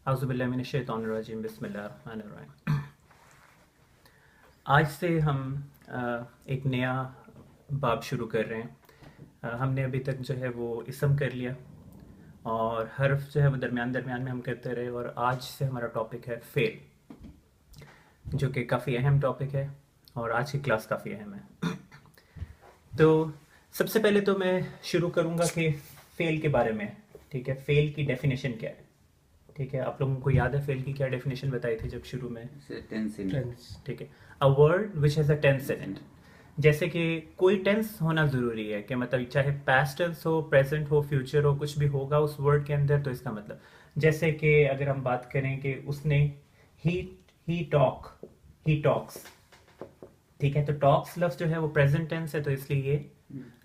औज़ुबिल्लाहिमिनश्शैतानिर्रजीम बिस्मिल्लाहिर्रहमानिर्रहीम। आज से हम एक नया बाब शुरू कर रहे हैं। हमने अभी तक जो है वो इसम कर लिया और हर्फ जो है वो दरमियान दरमियान में हम करते रहे, और आज से हमारा टॉपिक है फेल, जो कि काफ़ी अहम टॉपिक है और आज की क्लास काफ़ी अहम है। तो सबसे पहले तो मैं शुरू करूँगा कि फेल के बारे में। ठीक है, फेल की डेफिनेशन क्या है? ठीक है, आप लोगों को याद है फेल की क्या डेफिनेशन बताई थी जब शुरू में? टेंस। ठीक है, a word which has a tense in it. जैसे कि कोई टेंस होना ज़रूरी है, कि मतलब चाहे पास्ट टेंस हो, प्रेजेंट हो, फ्यूचर हो, कुछ भी होगा उस वर्ड के अंदर। तो इसका मतलब जैसे कि अगर हम बात करें कि उसने ही ही टॉक ही टॉक्स, ठीक है, तो टॉक्स लफ्ज जो है वो प्रेजेंट टेंस है, तो इसलिए ये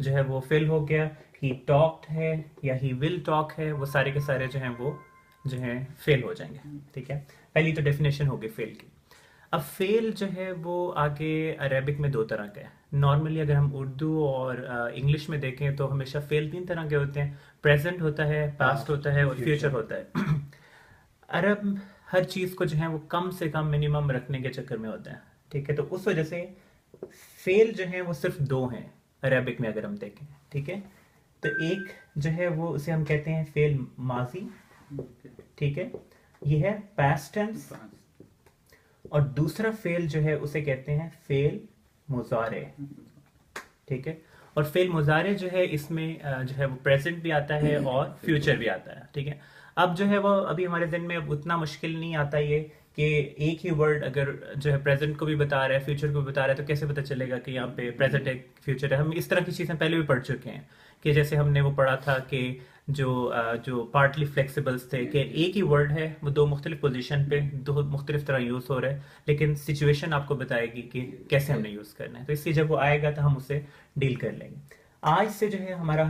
जो है वो फेल हो गया। ही टॉक्ड है या ही विल टॉक है, वो सारे के सारे जो हैं वो जो है फेल हो जाएंगे। ठीक है, पहली तो डेफिनेशन होगी फेल की। अब फेल जो है वो आगे अरेबिक में दो तरह का है। नॉर्मली अगर हम उर्दू और इंग्लिश में देखें तो हमेशा फेल तीन तरह के होते हैं। प्रेजेंट होता है, पास्ट होता है और फ्यूचर होता है। अरब हर चीज़ को जो है वो कम से कम मिनिमम रखने के चक्कर में होता है। ठीक है, तो उस वजह से फेल जो है वो सिर्फ दो हैं अरेबिक में अगर हम देखें। ठीक है, तो एक जो है वो उसे हम कहते हैं फेल माजी। ठीक है, ये है पास्ट टेंस। और दूसरा फेल जो है उसे कहते हैं फेल मुजारे। ठीक है, और फेल मुजारे जो है इसमें जो है वो प्रेजेंट भी आता है और फ्यूचर भी आता है। ठीक है, अब जो है वो अभी हमारे दिन में अब उतना मुश्किल नहीं आता ये कि एक ही वर्ड अगर जो है प्रेजेंट को भी बता रहा है, फ्यूचर को भी बता रहा है, तो कैसे पता चलेगा कि यहाँ पे प्रेजेंट है, फ्यूचर है। हम इस तरह की चीज़ें पहले भी पढ़ चुके हैं, कि जैसे हमने वो पढ़ा था कि जो पार्टली फ्लेक्सिबल्स थे, कि एक ही वर्ड है वो दो मुख्तलिफ पोजीशन पे दो मुख्तलिफ तरह यूज़ हो रहा है, लेकिन सिचुएशन आपको बताएगी कि कैसे हमने यूज़ करना है। तो इसलिए जब वो आएगा तो हम उसे डील कर लेंगे। आज से जो है हमारा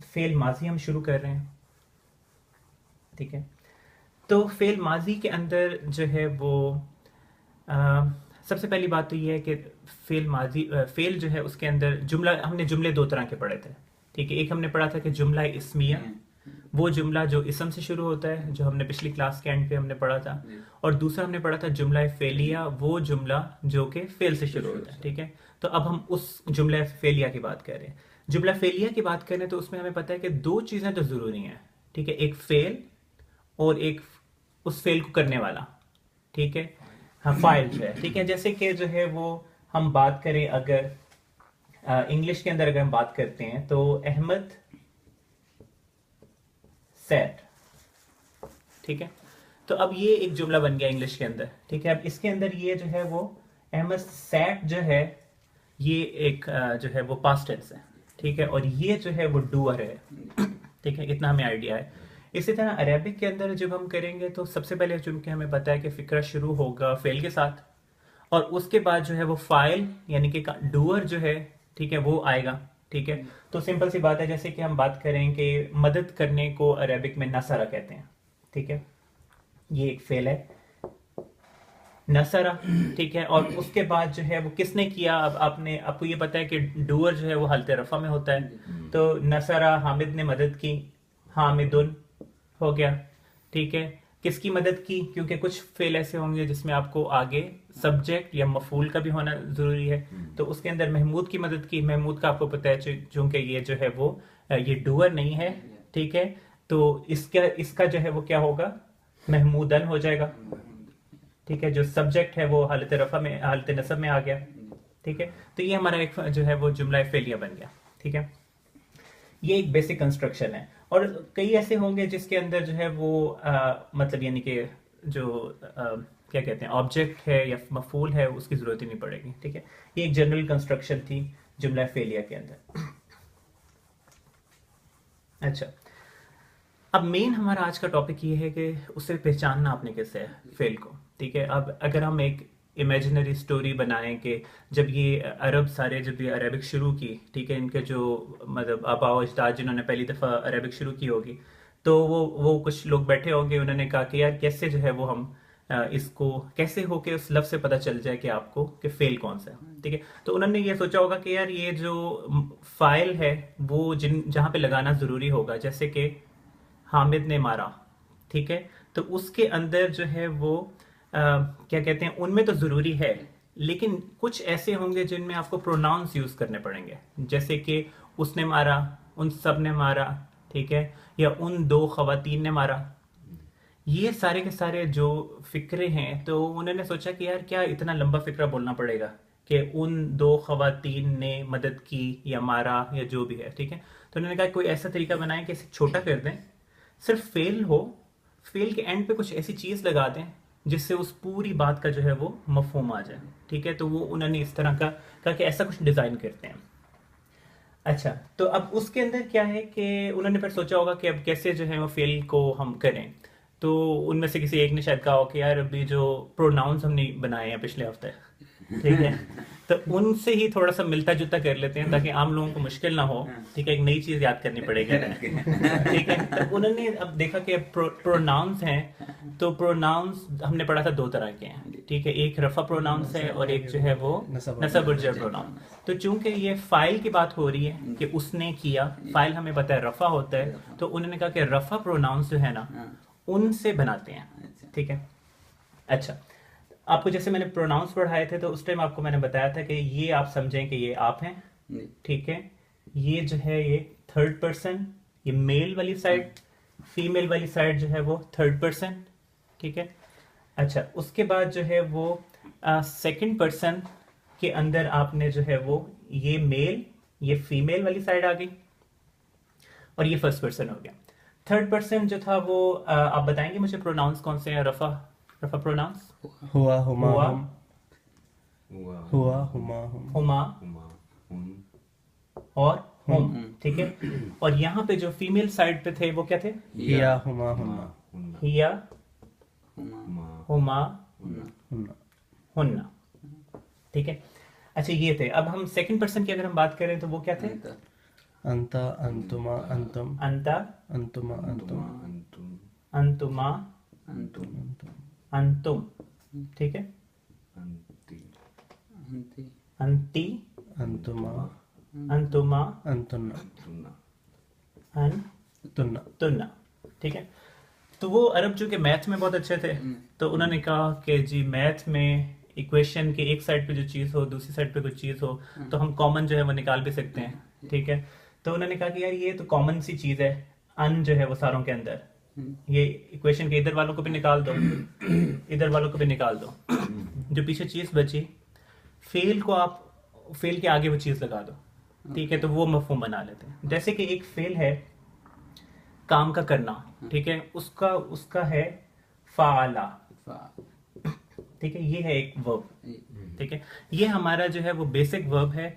फेल माजी हम शुरू कर रहे हैं। ठीक है, तो फेल माजी के अंदर जो है वो आ, सबसे पहली बात तो ये है कि फेल माजी फेल जो है उसके अंदर जुमला, हमने जुमले दो तरह के पढ़े थे। ठीक है, एक हमने पढ़ा था कि जुमला इस्मिया, वो जुमला जो इसम से शुरू होता है, जो हमने पिछली क्लास के एंड पे हमने पढ़ा था। और दूसरा हमने पढ़ा था जुमला फेलिया, वो जुमला जो कि फेल से शुरू होता है। ठीक है, तो अब हम उस जुमला फेलिया की बात कर रहे हैं। जुमला फेलिया की बात करें तो उसमें हमें पता है कि दो चीज़ें तो ज़रूरी हैं। ठीक है, एक फेल और एक उस फेल को करने वाला। ठीक है, हाँ, फाइल जो है। ठीक है, जैसे कि जो है वो हम बात करें अगर इंग्लिश के अंदर अगर हम बात करते हैं तो अहमद सेट। ठीक है, तो अब ये एक जुमला बन गया इंग्लिश के अंदर। ठीक है, अब इसके अंदर ये जो है वो अहमद सेट जो है ये एक जो है वो पास्ट टेंस है। ठीक है, और ये जो है वो डूअर है। ठीक है, इतना हमें आइडिया है। इसी तरह अरेबिक के अंदर जब हम करेंगे तो सबसे पहले चूंकि हमें पता है कि फिक्रा शुरू होगा फेल के साथ, और उसके बाद जो है वो फाइल यानी कि डूअर जो है, ठीक है, वो आएगा। ठीक है, तो सिंपल सी बात है, जैसे कि हम बात करें कि मदद करने को अरेबिक में नसरा कहते हैं। ठीक है, ये एक फेल है नसरा। ठीक है, और उसके बाद जो है वो किसने किया, अब आपको ये पता है कि डूअर जो है वो हालत रफा में होता है, तो नसरा हामिद ने मदद की, हामिदुन हो गया। ठीक है, किसकी मदद की? क्योंकि कुछ फेल ऐसे होंगे जिसमें आपको आगे सब्जेक्ट या मफूल का भी होना जरूरी है, तो उसके अंदर महमूद की मदद की। महमूद का आपको पता है चूंकि ये जो है वो ये डूअर नहीं है। ठीक है, तो इसका जो है वो क्या होगा, महमूदन हो जाएगा। ठीक है, जो सब्जेक्ट है वो हालत रफा में, हालत नसब में आ गया। ठीक है, तो ये हमारा एक जो है वो जुमला फेलिया बन गया। ठीक है, ये एक बेसिक कंस्ट्रक्शन है। और कई ऐसे होंगे जिसके अंदर जो है वो मतलब यानी कि जो क्या कहते हैं ऑब्जेक्ट है या मफूल है उसकी जरूरत ही नहीं पड़ेगी। ठीक है, ये एक जनरल कंस्ट्रक्शन थी जुमला फेलिया के अंदर। अच्छा, अब मेन हमारा आज का टॉपिक ये है कि उसे पहचानना आपने कैसे है फेल को। ठीक है, अब अगर हम एक इमेजिनरी स्टोरी बनाएं कि जब ये अरब सारे जब ये अरेबिक शुरू की, ठीक है, इनके जो मतलब आबा व अजदाद जिन्होंने पहली दफ़ा अरेबिक शुरू की होगी, तो वो कुछ लोग बैठे होंगे, उन्होंने कहा कि यार कैसे जो है वो हम इसको कैसे हो के उस लफ्ज़ से पता चल जाए कि आपको कि फेल कौन सा है। ठीक है, तो उन्होंने ये सोचा होगा कि यार ये जो फाइल है वो जहाँ पे लगाना ज़रूरी होगा, जैसे कि हामिद ने मारा, ठीक है। तो उसके अंदर जो है वो क्या कहते हैं, उनमें तो ज़रूरी है, लेकिन कुछ ऐसे होंगे जिनमें आपको प्रोनाउंस यूज़ करने पड़ेंगे, जैसे कि उसने मारा, उन सब ने मारा, ठीक है, या उन दो खवातीन ने मारा। ये सारे के सारे जो फिक्रे हैं, तो उन्होंने सोचा कि यार क्या इतना लंबा फिक्रा बोलना पड़ेगा कि उन दो खवातीन ने मदद की या मारा या जो भी है, ठीक है। तो उन्होंने कहा कोई ऐसा तरीका बनाएं कि इसे छोटा कर दें, सिर्फ फेल हो, फेल के एंड पे कुछ ऐसी चीज़ लगा दें जिससे उस पूरी बात का जो है वो मफहूम आ जाए, ठीक है। तो वो उन्होंने इस तरह का कहा कि ऐसा कुछ डिज़ाइन करते हैं। अच्छा, तो अब उसके अंदर क्या है कि उन्होंने फिर सोचा होगा कि अब कैसे जो है वो फेल को हम करें। तो उनमें से किसी एक ने शायद कहा हो कि यार अभी जो प्रोनाउंस हमने बनाए हैं पिछले हफ्ते, ठीक है, तो उनसे ही थोड़ा सा मिलता जुलता कर लेते हैं ताकि आम लोगों को मुश्किल ना हो, ठीक है, एक नई चीज़ याद करनी पड़ेगी, ठीक है। तो उन्होंने अब देखा कि प्रोनाउंस हैं, तो प्रोनाउंस हमने पढ़ा था दो तरह के हैं, ठीक है, एक रफा प्रोनाउंस है और एक जो है वो नसब और जर प्रोनाउन। तो चूंकि ये फाइल की बात हो रही है कि उसने किया, फाइल हमें पता है रफा होता है, तो उन्होंने कहा कि रफा प्रोनाउंस जो है ना उनसे बनाते हैं, ठीक है। अच्छा, आपको जैसे मैंने प्रोनाउंस पढ़ाए थे तो उस टाइम आपको मैंने बताया था कि ये आप समझें कि ये आप हैं, ठीक है, ये जो है ये थर्ड पर्सन, ये मेल वाली साइड, फीमेल वाली साइड जो है वो थर्ड पर्सन, ठीक है। अच्छा, उसके बाद जो है वो सेकंड पर्सन के अंदर आपने जो है वो ये मेल, ये फीमेल वाली साइड आ गई, और ये फर्स्ट पर्सन हो गया। थर्ड पर्सन जो था वो आप बताएंगे मुझे प्रोनाउंस कौन से हैं, रफा रफा प्रोनाउंस? हुआ, हुमा, हुआ, हुम, हुआ, हुमा, हुम, हुमा और हुम, ठीक है। और यहाँ पे जो फीमेल साइड पे थे वो क्या थे? हिया, हुमा, हुन्ना, हिया, हुमा, हुन्ना, हुन्ना, ठीक है। अच्छा, ये थे। अब हम सेकंड पर्सन की अगर हम बात करें तो वो क्या थे? अंता, अंतुमा, अंतुम, अंता, अंतुमा, अंतुम, अंतुमा, अंतुम, ठीक है। अंती, अंतुमा, अंतुमा, अंतुन्ना, तुन्ना। तुन्ना, ठीक है। तो वो अरब जो कि मैथ में बहुत अच्छे थे, तो उन्होंने कहा कि जी मैथ में इक्वेशन के एक साइड पे जो चीज़ हो, दूसरी साइड पे कुछ चीज़ हो, तो हम कॉमन जो है वो निकाल भी सकते हैं, ठीक है। तो उन्होंने कहा कि यार ये तो कॉमन सी चीज़ है, अन जो है वो सारों के अंदर, ये इक्वेशन के इधर वालों को भी निकाल दो, इधर वालों को भी निकाल दो, जो पीछे चीज़ बची, फेल को आप फेल के आगे वो चीज़ लगा दो, ठीक है। तो वो मफहूम बना लेते हैं। जैसे कि एक फेल है काम का करना, ठीक है, उसका उसका है फाला, ठीक है, ये है एक वर्ब, ठीक है। ये हमारा जो है वो बेसिक वर्ब है।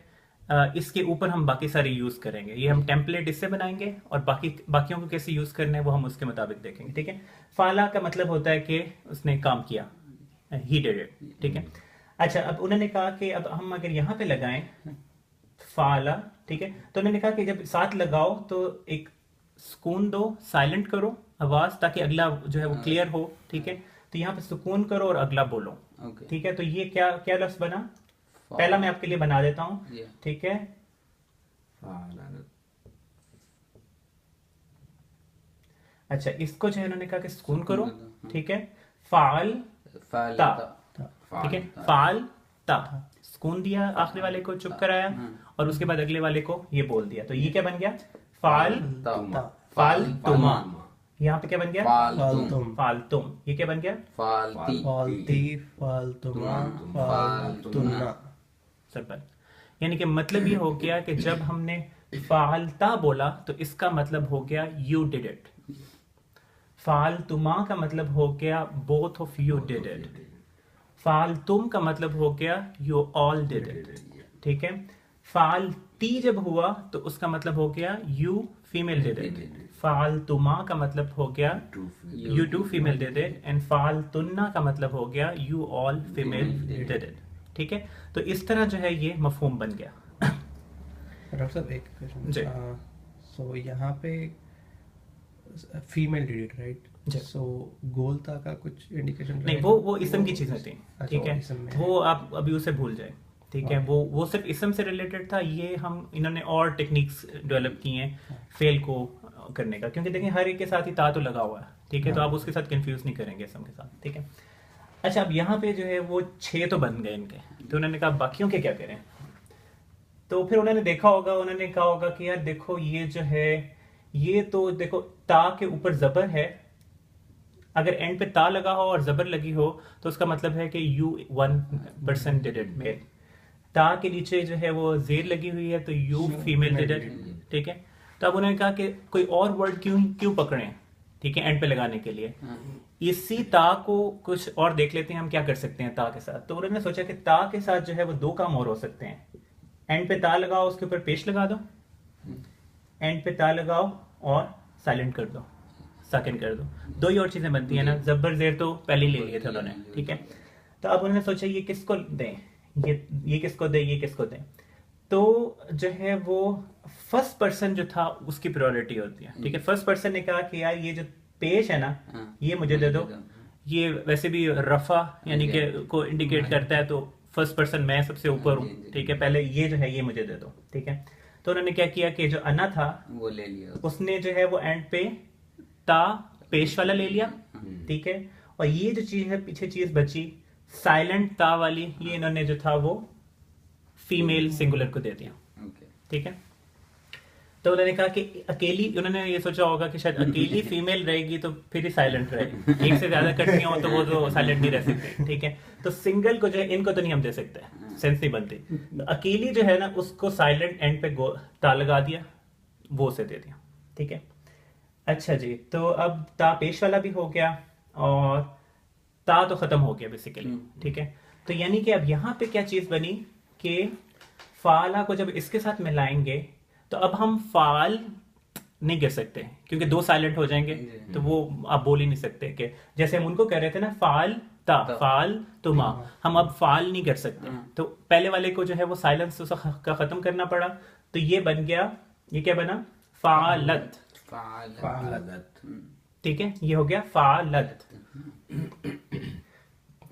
इसके ऊपर हम बाकी सारे यूज करेंगे, ये हम टेम्पलेट इससे बनाएंगे और बाकियों को कैसे यूज करने हैं वो हम उसके मुताबिक देखेंगे, ठीक है। फाला का मतलब होता है कि उसने काम किया, ही डिड इट, ठीक है। अच्छा, अब उन्होंने कहा कि अब हम अगर यहाँ पे लगाएं फाला, ठीक है, तो उन्होंने कहा कि जब साथ लगाओ तो एक सुकून दो, साइलेंट करो आवाज, ताकि अगला जो है वो क्लियर हो, ठीक है। तो यहाँ पे सुकून करो और अगला बोलो, ठीक है। तो ये क्या क्या लफ्ज बना? पहला मैं आपके लिए बना देता हूँ, ठीक है। अच्छा, इसको जो है उन्होंने कहा कि सुकून करो, ठीक है, फाल ता, ठीक है, फाल ता, सुकून दिया, आखिरी वाले को चुप कराया और उसके बाद अगले वाले को ये बोल दिया। तो ये क्या बन गया? फाल फाल तुमा। यहाँ पे क्या बन गया? फालतुम, फालतुम। ये क्या बन गया? फालती, फालतुमा, फालतुन्ना। सिंपल। यानी कि मतलब ये हो गया कि जब हमने फालता बोला तो इसका मतलब हो गया यू डिड इट। फालतुमा का मतलब हो गया both of you did it. फालतुम का मतलब हो गया यू ऑल डिड इट, ठीक है। फालती जब हुआ तो उसका मतलब हो गया यू फीमेल डिड इट। फालतुमा का मतलब हो गया you two female did it, and फालतुन्ना का मतलब हो गया you all female did it, ठीक है। तो इस तरह जो है ये मफहूम बन गया। डॉक्टर साहब एक जी। क्वेश्चन, सो यहाँ पे फीमेल डिड इट, राइट? जी। सो गोलता का कुछ इंडिकेशन नहीं, वो इसम की चीजें थी, अच्छा, ठीक है, इसम में वो आप अभी उसे भूल जाए, ठीक है। वो सिर्फ इसम से रिलेटेड था। ये हम इन्होंने और टेक्निक्स डेवलप की हैं फेल को करने का, क्योंकि देखिए हर एक के साथ ही ता तो लगा हुआ है, ठीक है, तो आप उसके साथ कंफ्यूज नहीं करेंगे सम के साथ, ठीक है। अच्छा, अब यहाँ पे जो है वो 6 तो बन गए इनके, तो उन्होंने कहा बाकियों के क्या करें। तो फिर उन्होंने देखा होगा, उन्होंने कहा होगा कि यार देखो ये जो है, ये तो देखो ता के ऊपर जबर है, अगर एंड पे ता लगा हो और जबर लगी हो तो उसका मतलब है कि यू 1% डिड इट मेल। ता के नीचे जो है वो जेर लगी हुई है तो यू फीमेल डिड इट, ठीक है। तो अब उन्होंने कहा कि कोई और वर्ड क्यों क्यों पकड़े, ठीक है, एंड पे लगाने के लिए। इसी ता को कुछ और देख लेते हैं हम क्या कर सकते हैं ता के साथ। तो उन्होंने सोचा कि ता के साथ जो है वो 2 काम और हो सकते हैं। एंड पे ता लगाओ, उसके ऊपर पेश लगा दो, एंड पे ता लगाओ और साइलेंट कर दो, साकिन कर दो, 2 ही और चीजें बनती है ना। जबर जेर तो पहले ही ले लिए थे उन्होंने, ठीक है। तो अब उन्होंने सोचा ये किसको दें, ये किसको दें, ये किसको दें। तो जो है वो फर्स्ट पर्सन जो था उसकी प्रायोरिटी होती है, ठीक है। फर्स्ट पर्सन ने कहा कि यार ये जो पेश है ना, ये मुझे दे दो। ये वैसे भी रफा यानी कि को इंडिकेट करता है, तो फर्स्ट पर्सन मैं सबसे ऊपर हूँ, ठीक है, पहले ये जो है ये मुझे दे दो, ठीक है। तो उन्होंने क्या किया कि जो अना था वो ले लिया, उसने जो है वो एंड पे ता पेश वाला ले लिया, ठीक है। और ये जो चीज है पीछे चीज बची साइलेंट ता वाली, ये इन्होंने जो था वो फीमेल सिंगुलर को दे दिया, ठीक है। तो उन्होंने कहा कि अकेली, उन्होंने ये सोचा होगा कि शायद अकेली फीमेल रहेगी तो फिर ही साइलेंट रहेगी, एक से ज्यादा कटियां हो तो वो तो साइलेंट नहीं रह सकती, ठीक है। तो सिंगल को जो है इनको तो नहीं हम दे सकते, सेंस नहीं बनती। तो अकेली जो है ना उसको साइलेंट एंड पे ता लगा दिया, वो उसे दे दिया, ठीक है। अच्छा जी, तो अब ता पेश वाला भी हो गया और ता तो खत्म हो गया बेसिकली, ठीक है। तो यानी कि अब यहाँ पे क्या चीज बनी कि फाला को जब इसके साथ मिलाएंगे तो अब हम फाल नहीं कर सकते क्योंकि 2 साइलेंट हो जाएंगे, तो वो आप बोल ही नहीं सकते कि जैसे हम उनको कह रहे थे ना फाल ता फाल तुमा, हम अब फाल नहीं कर सकते। तो पहले वाले को जो है वो साइलेंस का खत्म करना पड़ा, तो ये बन गया, ये क्या बना, फालत, ठीक है, ये हो गया फालत।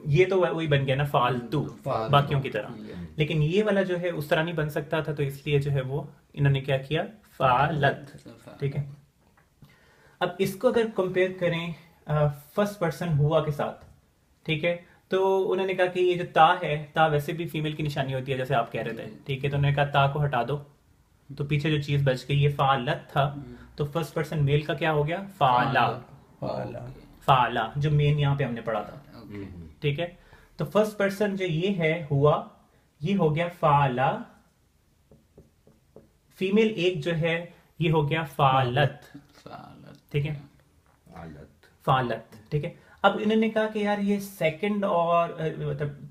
ये तो वही बन गया ना फालतू, बाकियों की तरह। लेकिन ये वाला जो है उस तरह नहीं बन सकता था, तो इसलिए जो है वो इन्होंने क्या किया, फालत, ठीक है। अब इसको अगर कंपेयर करें फर्स्ट पर्सन हुआ के साथ, ठीक है, तो उन्होंने कहा कि ये जो ता है, ता वैसे भी फीमेल की निशानी होती है जैसे आप कह रहे थे, ठीक है। तो उन्होंने कहा ता को हटा दो, तो पीछे जो चीज बच गई ये फालत था, तो फर्स्ट पर्सन मेल का क्या हो गया, फाला, फाला जो मेन यहाँ पे हमने पढ़ा था, ठीक है। तो फर्स्ट पर्सन जो ये है हुआ, ये हो गया फाला, फीमेल एक जो है ये हो गया फालत, ठीक है, फालत, ठीक है। अब इन्होंने कहा कि यार ये सेकंड और मतलब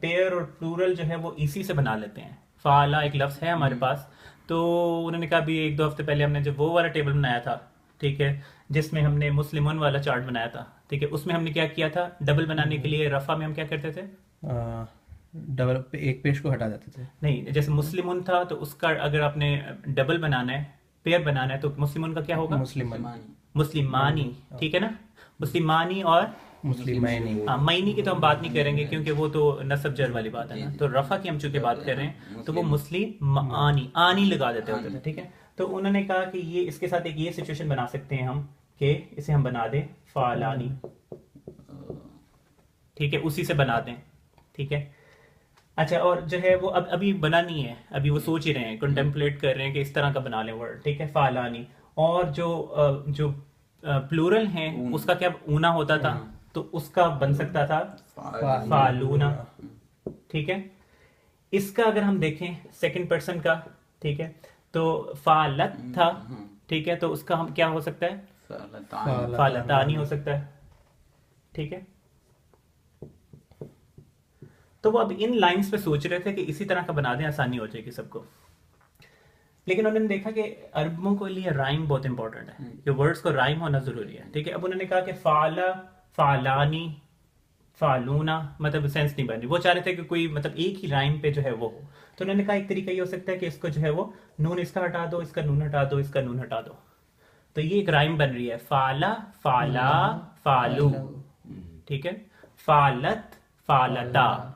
पेयर और प्लूरल जो है वो इसी से बना लेते हैं। फाला एक लफ्ज है हमारे पास, तो उन्होंने कहा भी 1-2 हफ्ते पहले हमने जो वो वाला टेबल बनाया था, ठीक है, जिसमें हमने मुस्लिमन वाला चार्ट बनाया था, ठीक है, उसमें हमने क्या किया था, डबल बनाने के लिए रफा में हम क्या करते थे, डबल एक पेश को हटा देते थे। नहीं, जैसे मुस्लिमन था तो उसका अगर आपने डबल बनाना है, पेयर बनाना है, तो मुस्लिमन का क्या होगा, मुस्लिमानी, ठीक है ना, मुस्लिमानी और मुस्लिमानी। मैनी की तो हम बात नहीं करेंगे क्योंकि वो तो नसब जर वाली बात है ना। तो रफा की हम चूंकि बात कर रहे हैं तो वो मुस्लिमानी, आनी लगा देते होते थे, ठीक है। तो उन्होंने कहा कि ये इसके साथ एक ये सिचुएशन बना सकते हैं हम कि इसे हम बना दें फालानी, ठीक है, उसी से बना दें, ठीक है। अच्छा, और जो है वो अब अभी बना नहीं है, अभी वो सोच ही रहे हैं, कंटेम्पलेट कर रहे हैं कि इस तरह का बना लें वर्ड, ठीक है, फालानी। और जो प्लूरल है उसका क्या ऊना होता था, तो उसका बन सकता था फालूना, ठीक है। इसका अगर हम देखें सेकंड पर्सन का, ठीक है, तो फालत था, ठीक है, तो उसका हम क्या हो सकता है, फालतानी हो सकता है, ठीक है। तो वो अब इन लाइंस पे सोच रहे थे कि इसी तरह का बना दें, आसानी हो जाएगी सबको। लेकिन उन्होंने देखा कि अरबों के लिए राइम बहुत इंपॉर्टेंट है, जो वर्ड्स को राइम होना जरूरी है, ठीक है। अब उन्होंने कहा कि फाला, फालानी, फालूना, मतलब सेंस नहीं बन रही, वो चाह रहे थे कि कोई मतलब एक ही राइम पे जो है वो हो। तो उन्होंने कहा एक तरीका ये हो सकता है कि इसको जो है वो नून इसका हटा दो, इसका नून हटा दो, इसका नून हटा दो, तो ये एक राइम बन रही है, फाला, फाला, फालू, ठीक है, फालत, फालता,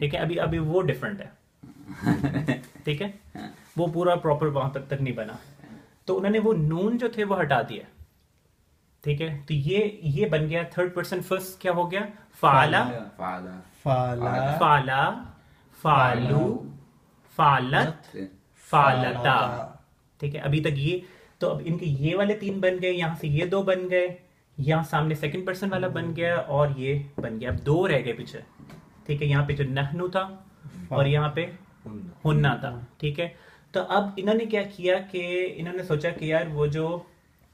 ठीक है। अभी अभी वो डिफरेंट है, ठीक है, वो पूरा प्रॉपर वहां तक नहीं बना। तो उन्होंने वो नून जो थे वो हटा दिया, ठीक है। तो ये बन गया थर्ड पर्सन फर्स्ट, क्या हो गया, फाला, फाला फाला, फाला, फालू, फालत, फालता, ठीक है। अभी तक ये, तो अब इनके ये वाले 3 बन गए, यहाँ से ये 2 बन गए, यहाँ सामने सेकंड पर्सन वाला बन गया और ये बन गया। अब 2 रह गए पीछे, ठीक है। यहाँ पे जो नहनु था और यहाँ पे हुन्ना था, ठीक है। तो अब इन्होंने क्या किया कि इन्होंने सोचा कि यार वो जो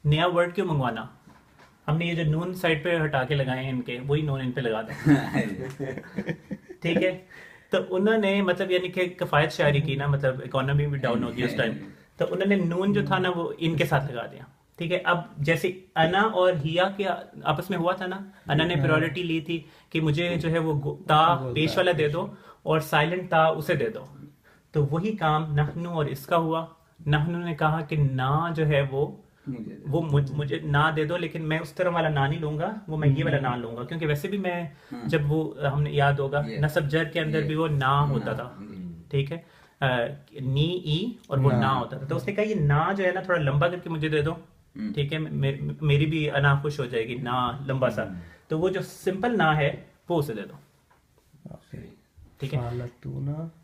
नया वर्ड क्यों मंगवाना, हमने ये जो नून साइड पे हटा के लगाए हैं इनके, वही नून इन पे लगा दें, ठीक है। तो उन्होंने मतलब यानी कि किफायत शायरी की ना, मतलब इकोनॉमी भी डाउन होगी उस टाइम, तो उन्होंने नून जो था ना वो इनके साथ लगा दिया, ठीक है। अब जैसे अना और हिया के आपस में हुआ था ना, अना ने प्रायोरिटी ली थी कि मुझे जो है वो ता पेश वाला दे दो और साइलेंट ता उसे दे दो, तो वही काम नहनु और इसका हुआ। नहनु ने कहा कि ना जो है वो मुझे ना दे दो, लेकिन मैं उस तरह वाला ना नहीं लूंगा, वो मैं ये वाला ना लूंगा, क्योंकि वैसे भी मैं जब वो हमने याद होगा नसब जर के अंदर भी वो ना होता था, ठीक है, नी ई और वो ना होता था। तो उसने कहा ये ना जो है ना थोड़ा लंबा करके मुझे दे दो, ठीक है, मेरी भी अना खुश हो जाएगी, ना लंबा सा। तो वो जो सिंपल ना है वो उसे दे दो, ठीक है,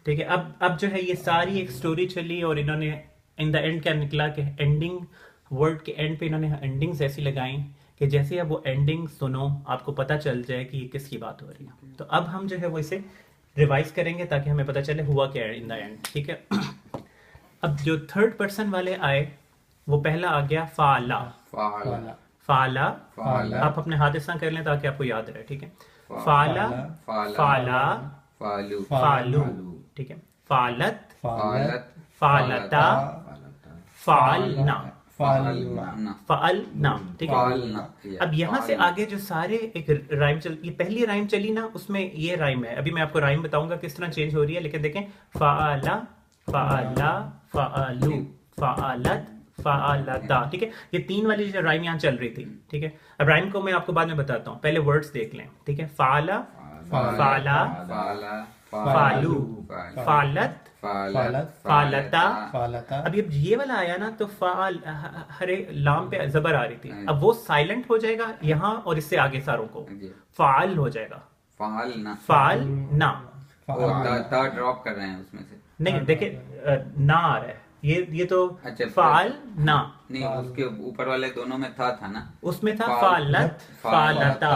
ठीक है। अब जो है ये सारी एक स्टोरी चली और इन्होंने इन द एंड क्या निकला कि एंडिंग वर्ड के एंड पे इन्होंने एंडिंग्स ऐसी लगाई कि जैसे अब वो एंडिंग सुनो आपको पता चल जाए कि ये किसकी बात हो रही है। तो अब हम जो है वो इसे रिवाइज करेंगे ताकि हमें पता चले हुआ क्या है इन द एंड, ठीक है। अब जो थर्ड पर्सन वाले आए वो पहला आ गया फाला, फाला फाला, फाला। आप अपने हाथ ऐसा कर लें ताकि आपको याद रहे, ठीक है। फाला, फाला, फालू फालू, ठीक है। फालत, फालत फालता, फालना, फालना फालना, ठीक है। फालना। अब यहाँ से आगे जो सारे एक राइम चल, ये पहली राइम चली ना उसमें ये राइम है, अभी मैं आपको राइम बताऊंगा किस तरह चेंज हो रही है, लेकिन देखें फाला, फाला, फालू, फालत, फालता, ठीक है। ये 3 वाली जो राइम यहाँ चल रही थी, ठीक है। अब राइम को मैं आपको बाद में बताता हूँ, पहले वर्ड्स देख लें, ठीक है। फाला, फाला, फाला फालू, फालत, फालत फालता। फालता। अब ये वाला आया ना तो फाल हरे लाम पे जबर आ रही थी, अब वो साइलेंट हो जाएगा यहाँ और इससे आगे सारों को फाल हो जाएगा, फालना फाल ना, वो ता ड्रॉप कर रहे हैं उसमें से, नहीं देखिए ना आ रहा है ये तो अच्छा, फाल ना, नहीं उसके ऊपर वाले दोनों में था ना, उसमें था फालत, फालता,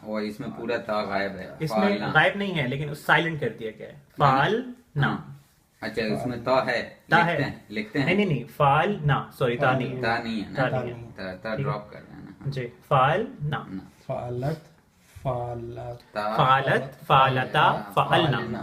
और इसमें पूरा ता गायब है, इसमें फालना। गायब नहीं है लेकिन साइलेंट कर दिया गया है, फाल ना। अच्छा उसमें ता है, ता लिखते है, हैं लिखते हैं, नहीं फाल ना, सॉरी ता नहीं है, ता नहीं है ता ना, नहीं है, ता ड्रॉप कर रहे हैं ना। जी फाल ना, फालत, फालता, फालत, फालता, फालना,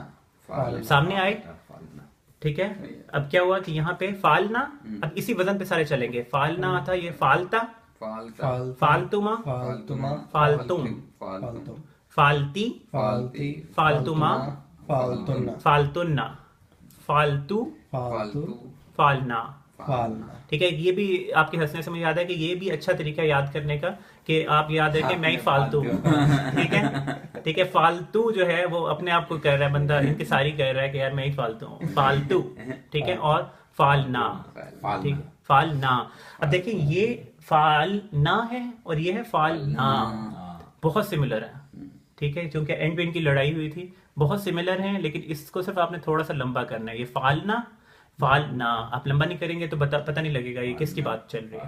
फालना सामने आए, फालना। ठीक है। अब क्या हुआ कि यहाँ पे फालना, अब इसी वजन पे सारे चलेंगे, फालना था, ये फालता, फालता फालतुमा, फालतुमा, फालतुम, फालतू फालती, फालती, फालतुमा, फालतुना, फालतुन्ना, फालतू, फालतू, फालना, फालना। ठीक है। ये भी आपके हंसने से मुझे याद है कि ये भी अच्छा तरीका है याद करने का कि आप याद है कि मैं ही फालतू हूँ, ठीक है, ठीक है। फालतू जो है वो अपने आप को कह रहा है बंदा, इनकी सारी कह रहा है कि यार मैं ही फालतू हूँ, फालतू, ठीक है। और फालना, ठीक है, फालना। अब देखिए ये फालना है और ये है फालना, बहुत सिमिलर है, ठीक है, क्योंकि एंड पे इनकी लड़ाई हुई थी, बहुत सिमिलर हैं, लेकिन इसको सिर्फ आपने थोड़ा सा लंबा करना है। ये फालना, फालना आप लंबा नहीं करेंगे तो पता नहीं लगेगा ये किसकी बात चल रही है,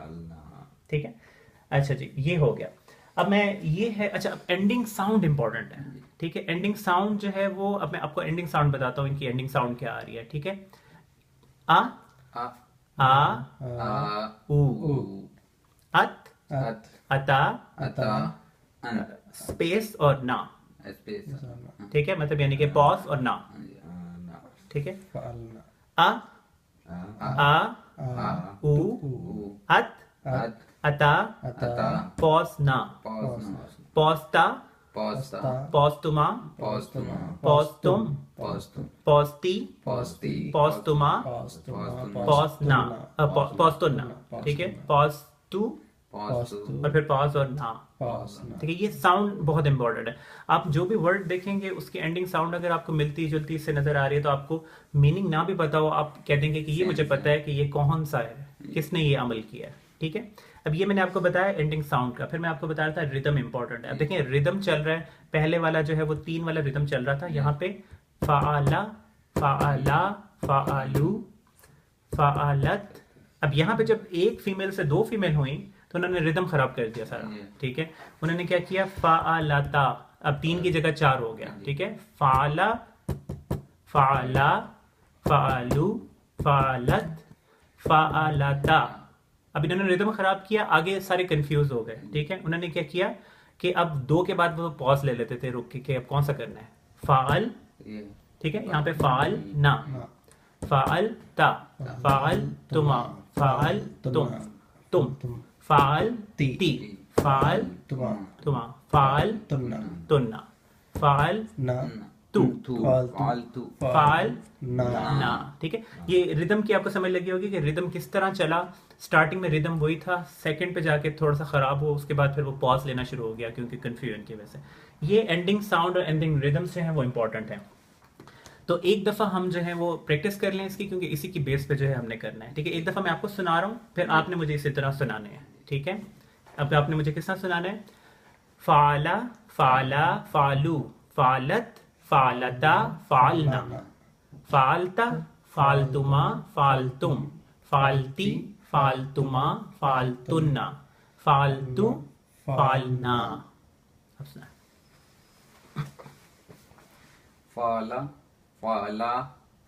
ठीक है। अच्छा जी, ये हो गया। अब मैं ये है, अच्छा अब एंडिंग साउंड इंपॉर्टेंट है, ठीक है। एंडिंग साउंड जो है वो, अब मैं आपको एंडिंग साउंड बताता हूँ, इनकी एंडिंग साउंड क्या आ रही है, ठीक है। आ, आ, उ, अत, अता, स्पेस और ना, ठीक है, मतलब यानी कि पॉज और ना, ठीक है। आ, उ, अत, अता, पॉज ना, पॉजता, पॉजतुमा, पॉजतुम, पॉजती, पॉजतुमा, पॉजना, पॉजतुन्ना, ठीक है। पॉजतु, पॉज टू और फिर पॉज और ना। पॉज ना। ठीक है, ये साउंड बहुत इंपॉर्टेंट है। आप जो भी वर्ड देखेंगे उसकी एंडिंग साउंड अगर आपको मिलती जुलती से नजर आ रही है तो आपको मीनिंग ना भी पता हो, आप कह देंगे कि ये मुझे पता है कि ये कौन सा है, किसने ये अमल किया है। ठीक है, अब ये मैंने आपको बताया एंडिंग साउंड का। फिर मैं आपको बता रहा था रिदम इंपॉर्टेंट है। अब देखिए रिदम चल रहा है, पहले वाला जो है वो 3 वाला रिदम चल रहा था, यहाँ पे फाला फाला फालू फालत। अब यहाँ पे जब एक फीमेल से 2 फीमेल हुई तो उन्होंने रिदम खराब कर दिया सारा। ठीक है, उन्होंने क्या किया, फालाता, अब 3 की जगह 4 हो गया। ठीक है, फाला फाला फालू फालत फालाता। अब इन्होंने रिदम खराब किया, आगे सारे कंफ्यूज हो गए। ठीक है, उन्होंने क्या किया कि अब 2 के बाद वो पॉज ले लेते थे रुक के, अब कौन सा करना है, फाल। ये ठीक है, यहाँ पे फाल ना, ना। फाल ता, फाल तुमा, फाल तुम, तुम, फाल ती। ती, फाल तुमा। तुमा, फाल तुन्ना। तुन्ना, फाल ना। तू, फालतू। फालतू फाल ना। ना। ठीक है, ये रिदम की आपको समझ लगी होगी कि रिदम किस तरह चला। स्टार्टिंग में रिदम वही था, सेकंड पे जाके थोड़ा सा खराब हो, उसके बाद फिर वो पॉज लेना शुरू हो गया क्योंकि कंफ्यूजन की वजह से। ये एंडिंग साउंड और एंडिंग रिदम से है वो इंपॉर्टेंट है। तो एक दफा हम जो है वो प्रैक्टिस कर लें इसकी, क्योंकि इसी की बेस पे जो है हमने करना है। ठीक है, एक दफा मैं आपको सुना रहा हूँ, फिर आपने मुझे इसी तरह सुनाने हैं। ठीक है, अब आपने मुझे किस तरह सुनाना है, फाला फाला फालू फालत फालता फालना, फालता फालतुमा फालतुम, फालती फालतुमा फालतुन्ना, फालतू फालना। अब सुना। फाला फाला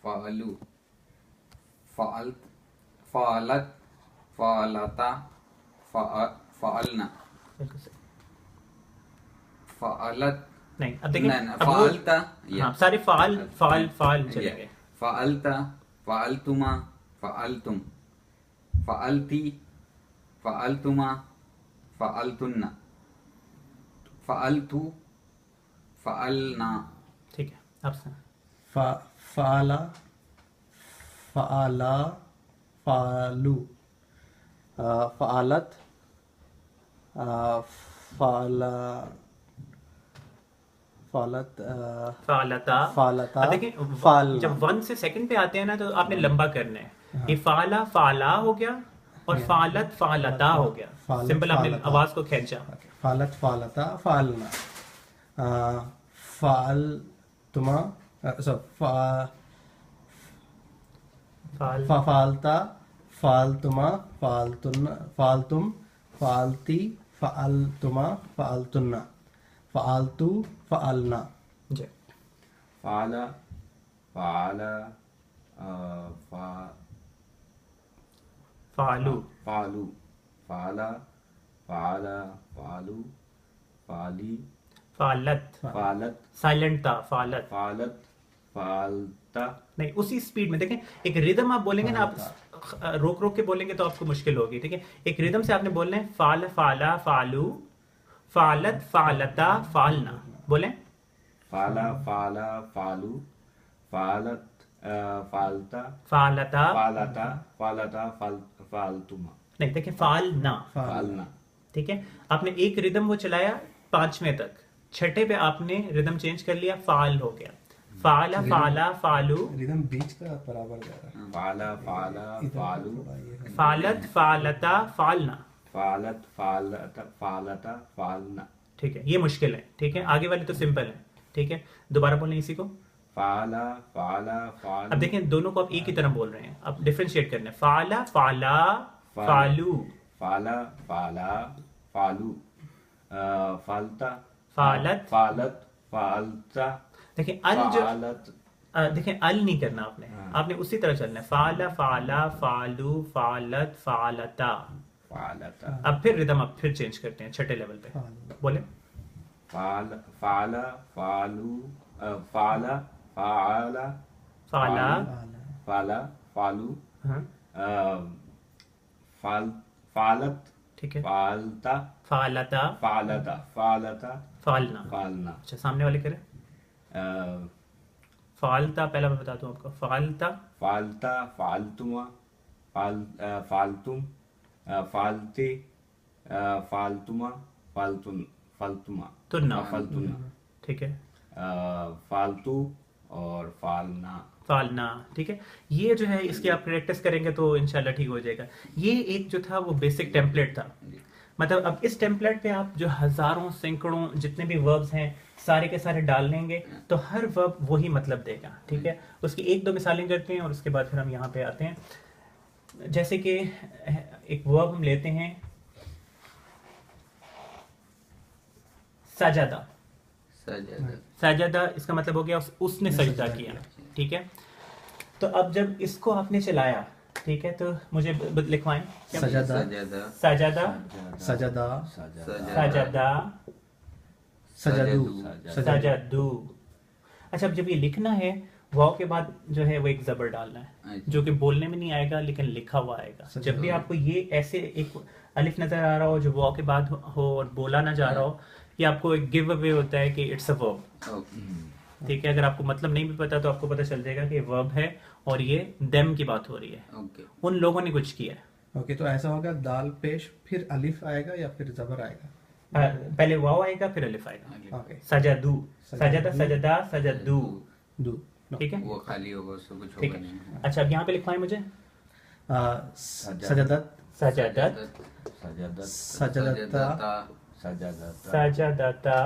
फालू फालत फालत फालता फालना बिल्कुल सही। फालत नहीं, अब देखिए, नहीं, अब वो- फालता हाँ, सारे फाल फाल फाल चले गए। फालता फालतुमा फालतुम फालती फालतुमा फालतुन्ना फालतू फालना। ठीक है, अब सुना। फाला फाला फालू फालत फाला फालत फालता। फालता अब देखिए, फालना। जब 1 से सेकंड पे आते हैं ना तो आपने लंबा करना है। ये फाला फाला हो गया और फालत फालता हो गया। फालत सिंपल, आपने फालता। आवाज को खींचा। फालत फालता फालना फाल तुमा फाल फालता फालतुमा फालतुन फालतुम फालती फालतुमा फालतुन्ना फालतू फालना। जी। फाला फाला फा फालू फालू फाला फाला फालू फाली फालत, फालत साइलेंट था, फालत। फालत फालता। नहीं, उसी स्पीड में देखें, एक रिदम आप बोलेंगे ना, आप रोक रोक के बोलेंगे तो आपको मुश्किल होगी। ठीक है, एक रिदम से आपने बोलना है, फाल फाला फालू फालत फालता फालना। बोले, फाला फाला फालू फालत फालता फालता। फालता फालता फालतुमा नहीं, देखें, फालना। फालना। ठीक है, आपने एक रिदम वो चलाया 5वें तक, 6ठे पे आपने रिदम चेंज कर लिया, फाल हो गया। फाला फाला फालू रिदम बीच का बराबर जा रहा है। फाला फाला फालू थोड़ा ये है। फालत फालता फालना। फालत फालता फालता फालना। ठीक है, ये मुश्किल है। ठीक है, आगे वाले तो सिंपल है। ठीक है, दोबारा बोलें इसी को। फाला फाला फाल। अब देखें, दोनों को आप एक ही तरह बोल रहे हैं, अब डिफरेंशिएट करना है। फाला फाला फालू फाला फाला फालू फालता फालत। फालत फालता देखिए, अल जो फालत। देखें, अल नहीं करना आपने, आपने उसी तरह चलना है। फाला फाला फालू फालत फालता। फालता अब फिर रिदम आप फिर चेंज करते हैं 6ठे लेवल पे। बोले, फाल फाला फालू फाला फाला फाला। फाला फालू हाँ, फाल फालत ठीक है, फालता फालता फालता फालता फालना। फालना। अच्छा, सामने वाले करें। फालता पहला मैं बताता हूँ आपको। फालता फालता फालतुमा फाल फालतुम फालते फालतुमा फालतुन फालतुमा तुन्ना। फालतुना ठीक है, फालतू और फालना फालना। ठीक है, ये जो है इसकी आप प्रैक्टिस करेंगे तो इंशाल्लाह ठीक हो जाएगा। ये एक जो था वो बेसिक टेम्पलेट था। मतलब अब इस टेम्पलेट पे आप जो हजारों सैकड़ों जितने भी वर्ब्स हैं सारे के सारे डाल लेंगे तो हर वर्ब वही मतलब देगा। ठीक है, उसकी एक दो मिसालें करते हैं और उसके बाद फिर हम यहाँ पे आते हैं। जैसे कि एक वर्ब हम लेते हैं सजदा। सजदा सजदा इसका मतलब हो गया उसने सजदा किया। ठीक है, तो अब जब इसको आपने चलाया, ठीक है, तो मुझे लिखवाएं। सजदा सजदा सजदा, सजदा सजदा, सजदू सजदू। अच्छा, अब जब ये लिखना है वाव के बाद जो है वो एक जबर डालना है जो कि बोलने में नहीं आएगा लेकिन लिखा हुआ आएगा। जब भी आपको ये ऐसे एक अलिफ नजर आ रहा हो जो वाव के बाद हो और बोला ना जा रहा हो, ये आपको एक गिव अवे होता है कि इट्स अ वर्ब। ठीक है, अगर आपको मतलब नहीं भी पता तो आपको पता चल जाएगा कि वर्ब है और ये देम की बात हो रही है, उन लोगों ने कुछ किया है। ओके, तो ऐसा होगा दाल पेश फिर अलिफ आएगा या फिर जबर आएगा? पहले वाव आएगा फिर अलिफ आएगा। ओके, सजदू, सजदा, सजदा, सजदू। दू ठीक है, वो खाली होगा, उससे कुछ ठीक होगा है। नहीं। अच्छा, अब यहाँ पे लिखवाएं मुझे सजदत सजदत, सजदत सजदता सजदता सजदता,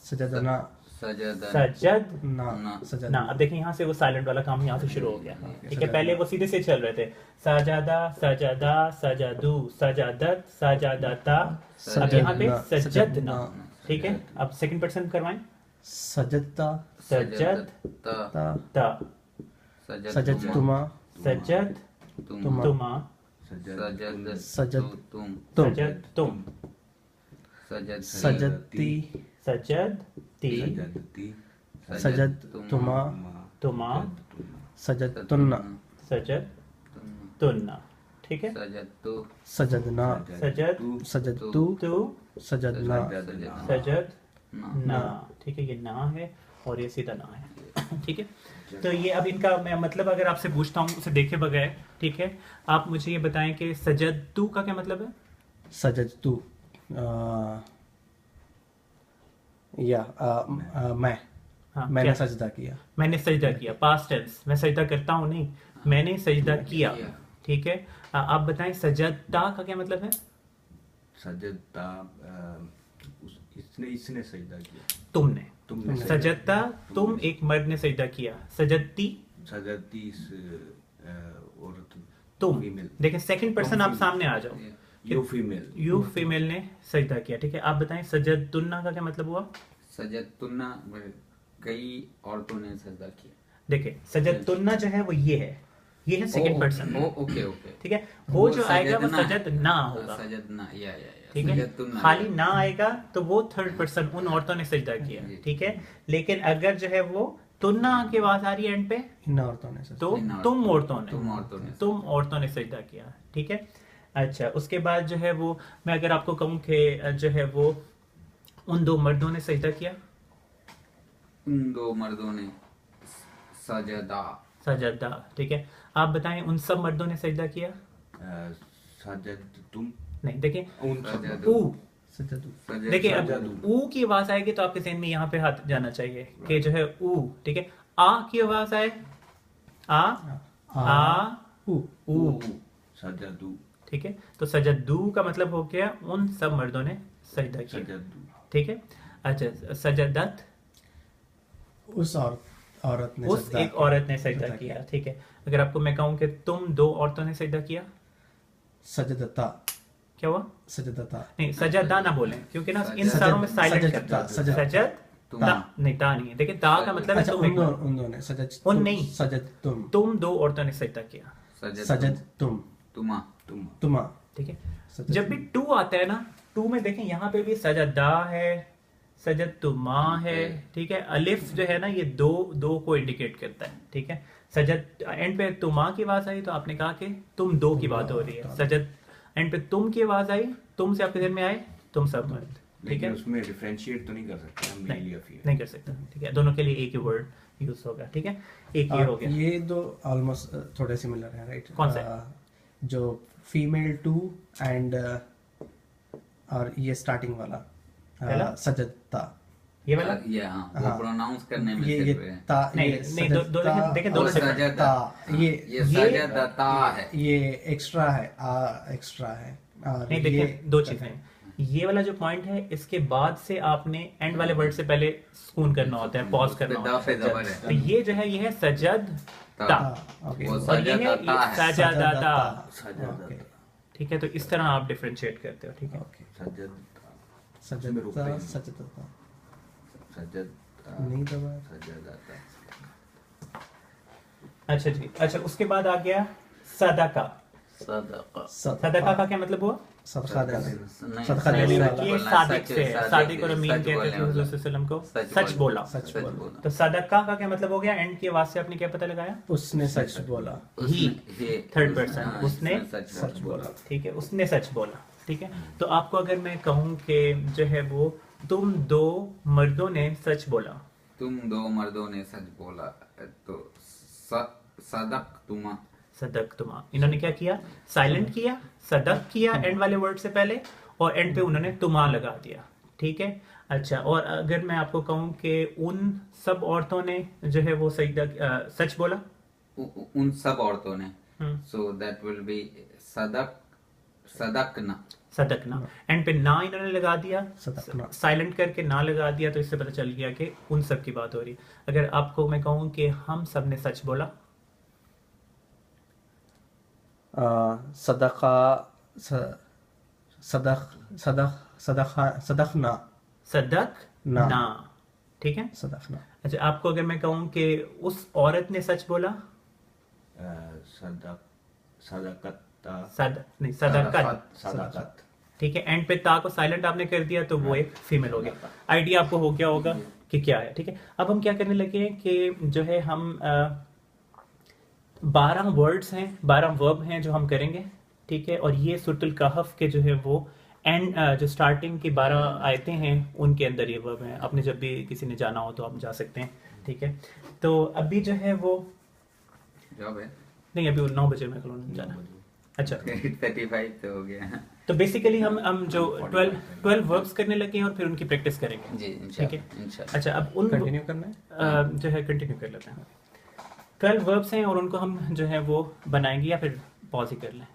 सजदना सजदा ना ना। सजदना। अब देखिए यहाँ से वो साइलेंट वाला काम यहाँ से शुरू हो गया। ठीक है, पहले वो सीधे से चल रहे थे सजदा, सजदा, सजदू, सजदत, सजदता। अब यहाँ पे सजदना। ठीक है, अब सेकंड पर्सन करवाएं। सजदता सजद ता ता, सजदतुमा सजद तुम तुमा, सजद सजद तुम तुम सजद तुम, सजद सजदती सजद ती, सजदती सजदतुमा तुमा, सजदतुन्ना सजद तुन्ना। ठीक है, सजद तू सजदना सजद सजदतु तू, सजदना सजद ना ना। ठीक है, ये ना है और ये सीधा ना है। ठीक है, तो ये अब इनका मैं मतलब अगर आपसे पूछता हूँ उसे देखे बगैर, ठीक है, आप मुझे ये बताएं कि सजद तू का क्या मतलब है? सजदतु मैं हाँ, मैंने क्या? सजदा किया। मैंने सजदा किया, पास्ट टेंस। मैं सजदा करता हूँ नहीं, मैंने सजदा किया। ठीक है, आप बताएं सजदता का क्या मतलब है? सजदता इसने सजदा किया। तुमने। तुमने सजदता तुम, एक मर्द ने सजदा किया। सजदती सजदती इस औरत तुम। फीमेल। देखिए सेकंड पर्सन आप सामने आ जाओ। You female. यू फीमेल ने सजदा किया। ठीक है, आप बताएं सजदतुन्ना का क्या मतलब हुआ? सजद तुन्ना कई औरतों ने सजदा किया। देखिए सजदतुन्ना जो है वो ये है सेकंड पर्सन। ओके ओके ठीक है, वो जो आएगा वो सजद ना होगा। सजद ना या ठीक है, सजद तुन्ना खाली ना आएगा तो वो थर्ड पर्सन, उन औरतों ने सजदा किया। ठीक है, लेकिन अगर जो है वो तुन्ना की आवाज आ रही है एंड पे इन औरतों ने सजदा तो इन औरतों तुम तुम औरतों ने तुम औरतों ने सजदा किया। ठीक है, अच्छा, उसके बाद जो है वो मैं अगर आपको कहूँ कि जो है वो उन दो मर्दों ने सजदा किया। उन दो मर्दों ने सजदा सजदा। ठीक है, आप बताएं उन सब मर्दों ने सजदा किया। सजद तुम नहीं, देखिए उन सजद ऊ, सजदू सजद देखिए अब सजद। ऊ की आवाज आएगी तो आपके जहन में यहाँ पे हाथ जाना चाहिए कि जो है ऊ। ठीक है, आ की आवाज आए आ आ ऊ ऊ। सजदू ठीक है, तो सजदू का मतलब हो गया उन सब मर्दों ने सजदा किया। सजदू ठीक है, अच्छा, सजदत उस औरत ने उस सजदा एक औरत ने सजदा किया। ठीक है, अगर आपको मैं कहूँ कि तुम दो औरतों ने सजदा किया, सजदता क्या हुआ? सजदता नहीं, सजदा ना बोलें क्योंकि ना इन सजद- सारों में साइलेंट सजदता, करता है। सजद- सजद तुम ता नहीं, ता नहीं है। देखिए ता का मतलब है अच्छा, तुम एक मर्द। उन दोनों ने सजद उन नहीं। सजद तुम तुम दो औरतों ने सजदा किया। सजद तुम तुमा तुम तुमा ठीक है, सजद जब भी टू आता है ना, टू में देखें यहाँ पे भी सजदा है, सजद तुमा है। ठीक है, अलिफ जो है ना ये दो को इंडिकेट करता है। ठीक है, सजद एंड पे तुमा की आवाज आई तो आपने कहा कि तुम दो की बात हो रही है। सजद एंड पे तुम की आवाज आई, तुम से आपके दिल में आए तुम सब मर्द। ठीक लेकिन है, उसमें डिफरेंशिएट तो नहीं कर सकते हम मेल या फीमेल। नहीं कर सकता। ठीक है, दोनों के लिए एक ही वर्ड यूज होगा। ठीक है, एक ये हो गया। ये दो ऑलमोस्ट थोड़े सिमिलर हैं, राइट? कौन से? जो फीमेल टू एंड और ये स्टार्टिंग वाला पहला? सजदता। ये वाला ये हाँ वो हाँ। प्रोनाउंस करने में ये सिर्फ है। ता, नहीं, ये नहीं, दो सजदता देखें, दो और सेकंड। सजदा ये ये सजदता है। ये एक्स्ट्रा है, एक्स्ट्रा है। और नहीं ये देखें, दो चीजें हैं। ये वाला जो पॉइंट है, इसके बाद से आपने एंड वाले वर्ड से पहले सुकून करना होता है, पॉज करना दा होता पे है। जबर तो है। ये जो है ये है सजद ता, ता, ओके। वो और ये है सजदता है। सजदता। ओके, ठीक है, तो इस तरह आप डिफरेंशिएट करते हो। ठीक है, ओके। सजदता सजदता, सजदता सजदता नहीं दबा। सजदता अच्छा जी। अच्छा, उसके बाद आ गया सदका। सदका सदका का क्या मतलब हुआ? सदका देना। नहीं, सदका नहीं, देने सच वाला। ये बोलना, सादिक सच- से है। सादिक सादिक और है, अमीन सच कहते थे बोलने हुजूर वाला। सल्लल्लाहु अलैहि वसल्लम को, सच सच बोला। सच बोला। तो सदका का क्या मतलब हो गया? एंड की आवाज से आपने क्या पता लगाया? उसने सच बोला। ही, he- थर्ड पर्सन, हाँ, उसने सच बोला। ठीक है, उसने सच बोला। ठीक है, तो आपको अगर मैं कहूँ कि जो है वो तुम दो मर्दों ने सच बोला, तुम दो मर्दों ने सच बोला, तो सदक तुमा। सदक तुमा, इन्होंने क्या किया? साइलेंट किया, सदक किया एंड वाले वर्ड से पहले, और एंड पे उन्होंने तुमा लगा दिया। ठीक है। अच्छा, और अगर मैं आपको कहूँ कि उन सब औरतों ने जो है वो सच बोला, उन सब औरतों ने, hmm, so that will be सदक सदकना। सदकना, एंड पे ना इन्होंने लगा दिया, सदकना। साइलेंट करके ना लगा दिया, तो इससे पता चल गया कि उन सब की बात हो रही है। अगर आपको मैं कहूँ कि हम सब ने सच बोला, सदका, सदक, सदकना। सदक ना। ना। ठीक है। सदकना। अच्छा, आपको अगर मैं कहूँ कि उस औरत ने सच बोला, सदक सदकता नहीं, सदकत। सदकत ठीक है, एंड पे ता को साइलेंट आपने कर दिया, तो वो एक फीमेल हो गया। आइडिया आपको हो गया होगा कि क्या है। ठीक है, अब हम क्या करने लगे हैं कि जो है हम 12 वर्ड्स हैं, 12 वर्ब हैं जो हम करेंगे। ठीक है, और ये सूरतुल कहफ के जो है वो एंड जो स्टार्टिंग की 12 आयतें हैं उनके अंदर ये वर्ब हैं। आपने जब भी किसी ने जाना हो तो आप जा सकते हैं। ठीक है, तो अभी जो है वो जॉब है नहीं, अभी 9 बजे मैं कल जाना। अच्छा, 35 तो हो गया। तो बेसिकली हम जो 12 वर्ब्स करने लगे हैं और फिर उनकी प्रैक्टिस करेंगे। जी ठीक है। इंशाल्लाह। अच्छा, अब उन कंटिन्यू करना है। जो है कंटिन्यू कर लेते हैं। 12 वर्ब्स हैं और उनको हम जो है वो बनाएंगे, या फिर पॉज ही कर लें।